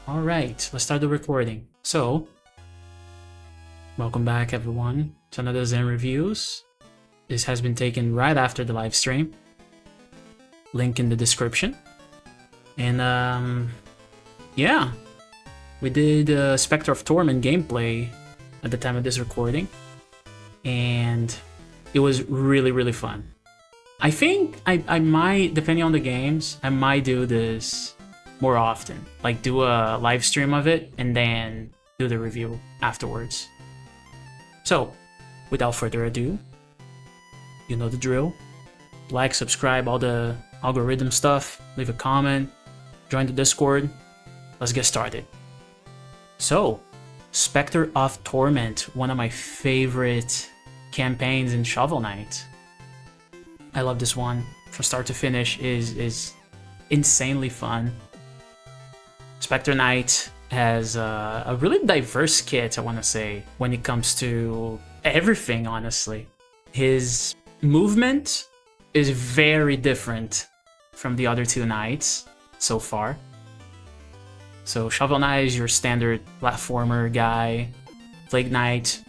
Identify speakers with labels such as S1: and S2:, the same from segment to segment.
S1: Alright, let's start the recording. So, welcome back everyone to another Zen Reviews. This has been taken right after the live stream. Link in the description. And yeah, we did Specter of Torment gameplay at the time of this recording. And it was really fun. I think I might, depending on the games, I might do this more often. Like do a live stream of it and then do the review afterwards. So, without further ado, you know the drill. Like, subscribe, all the algorithm stuff, leave a comment, join the Discord. Let's get started. So, Specter of Torment, one of my favorite campaigns in Shovel Knight. I love this one. From start to finish is insanely fun. Specter Knight has a really diverse kit, I want to say, when it comes to everything, honestly. His movement is very different from the other two knights so far. So Shovel Knight is your standard platformer guy. Plague Knight,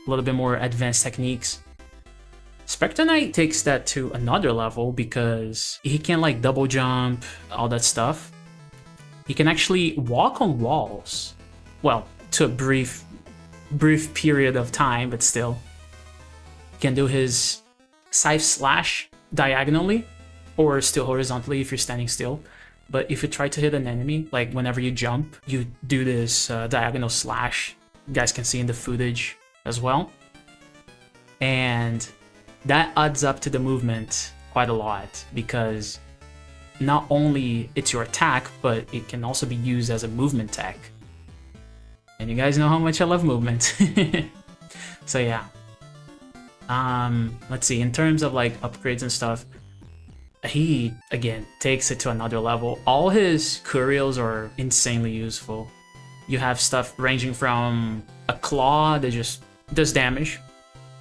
S1: a little bit more advanced techniques. Specter Knight takes that to another level because he can like double jump, all that stuff. He can actually walk on walls. Well, to a brief period of time, but still. He can do his scythe slash diagonally, or still horizontally if you're standing still. But if you try to hit an enemy, like whenever you jump, you do this diagonal slash. You guys can see in the footage as well. And that adds up to the movement quite a lot, because not only it's your attack, but it can also be used as a movement tech. And you guys know how much I love movement. So yeah. Let's see, in terms of like upgrades and stuff, he, again, takes it to another level. All his curios are insanely useful. You have stuff ranging from a claw that just does damage,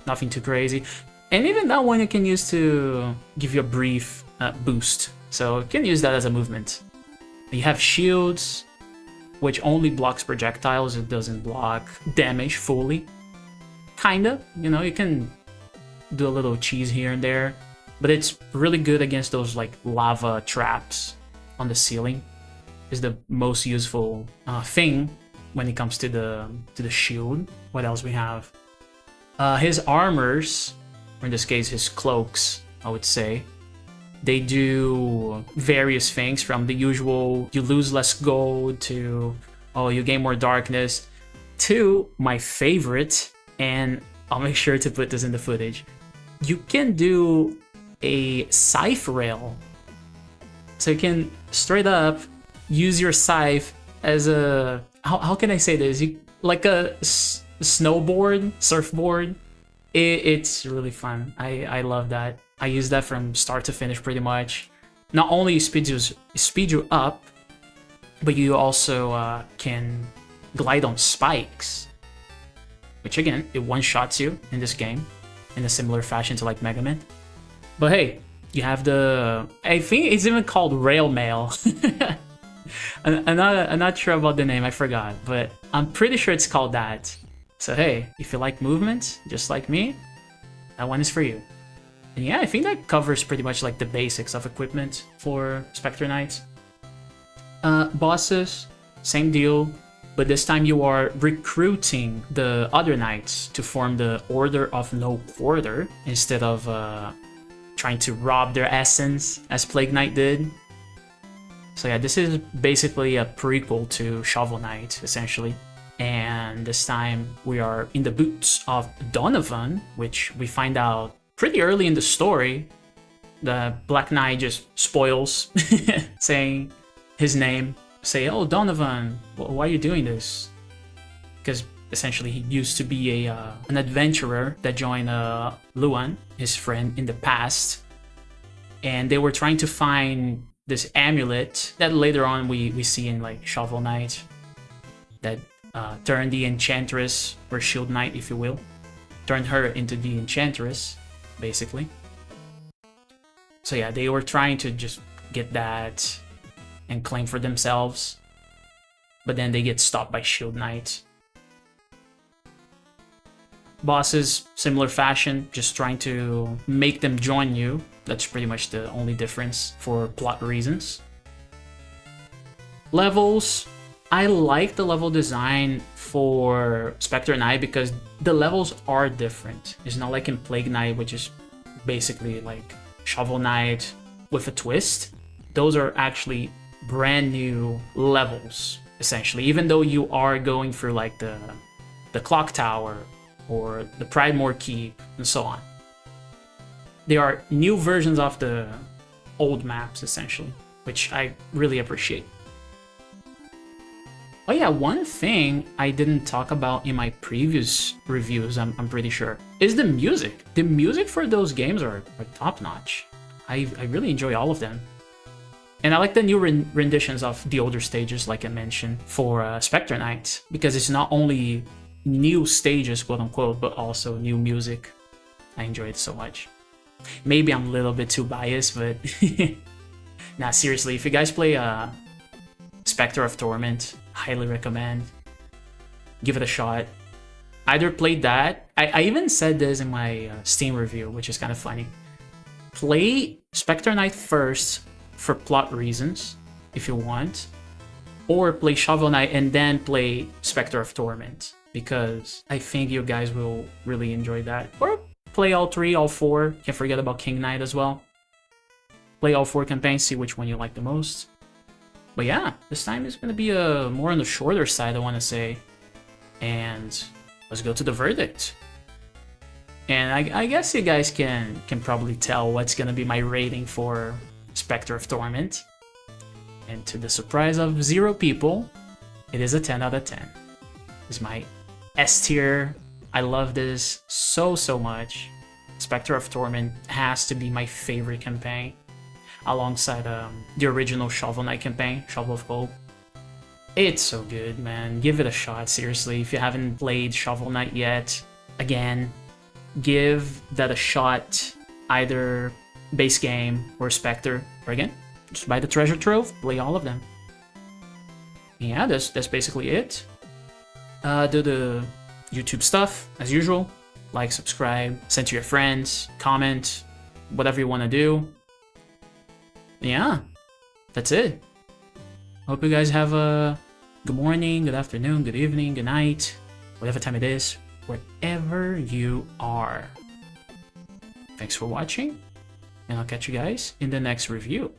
S1: nothing too crazy. And even that one you can use to give you a brief boost. So you can use that as a movement. You have shields, which only blocks projectiles. It doesn't block damage fully. Kinda, you know, you can do a little cheese here and there. But it's really good against those like lava traps on the ceiling. Is the most useful thing when it comes to the shield. What else we have? His armors, or in this case his cloaks, I would say, they do various things, from the usual you lose less gold to oh you gain more darkness, to my favorite, and I'll make sure to put this in the footage, you can do a scythe rail. So you can straight up use your scythe as a, how can I say this, like a snowboard, surfboard. It's really fun. I love that. I use that from start to finish pretty much. Not only speed you up, but you also can glide on spikes, which again, it one-shots you in this game in a similar fashion to like Mega Man. But hey, you have the, I think it's even called rail mail. I'm not sure about the name, I forgot, but I'm pretty sure it's called that. So hey, if you like movement, just like me, that one is for you. And yeah, I think that covers pretty much like the basics of equipment for Specter Knights. Bosses, same deal, but this time you are recruiting the other knights to form the Order of No Quarter instead of trying to rob their essence as Plague Knight did. So yeah, this is basically a prequel to Shovel Knight, essentially. And this time we are in the boots of Donovan, which we find out pretty early in the story. The Black Knight just spoils, saying his name. Say, oh, Donovan, why are you doing this? Because essentially he used to be an adventurer that joined Luan, his friend, in the past. And they were trying to find this amulet that later on we see in like Shovel Knight, that turned the Enchantress, or Shield Knight if you will, turned her into the Enchantress, basically. So yeah, they were trying to just get that and claim for themselves. but then they get stopped by Shield Knight. Bosses, similar fashion, just trying to make them join you. That's pretty much the only difference for plot reasons. Levels, I like the level design for Specter Knight because the levels are different. It's not like in Plague Knight, which is basically like Shovel Knight with a twist. Those are actually brand new levels, essentially, even though you are going through like the Clock Tower or the Pridemore Keep and so on. They are new versions of the old maps, essentially, which I really appreciate. Oh yeah, one thing I didn't talk about in my previous reviews, I'm pretty sure, is the music. The music for those games are top-notch. I really enjoy all of them. And I like the new renditions of the older stages, like I mentioned, for Specter Knight, because it's not only new stages, quote-unquote, but also new music. I enjoy it so much. Maybe I'm a little bit too biased, but... Nah, seriously, if you guys play Specter of Torment, highly recommend. Give it a shot. Either play that. I even said this in my Steam review, which is kind of funny. Play Specter Knight first for plot reasons, if you want. Or play Shovel Knight and then play Specter of Torment, because I think you guys will really enjoy that. Or play all three, all four. Can't forget about King Knight as well. Play all four campaigns, see which one you like the most. But yeah, this time is going to be more on the shorter side, I want to say. And let's go to the verdict. And I guess you guys can probably tell what's going to be my rating for Specter of Torment. And to the surprise of 0 people, it is a 10 out of 10. It's my S tier. I love this so much. Specter of Torment has to be my favorite campaign, alongside the original Shovel Knight campaign, Shovel of Hope. It's so good, man. Give it a shot, seriously. If you haven't played Shovel Knight yet, again, give that a shot, either base game or Specter, or again, just buy the treasure trove, play all of them. Yeah, that's basically it. Do the YouTube stuff, as usual. Like, subscribe, send to your friends, comment, whatever you want to do. Yeah, that's it. Hope you guys have a good morning, good afternoon, good evening, good night, whatever time it is, wherever you are. Thanks for watching, and I'll catch you guys in the next review.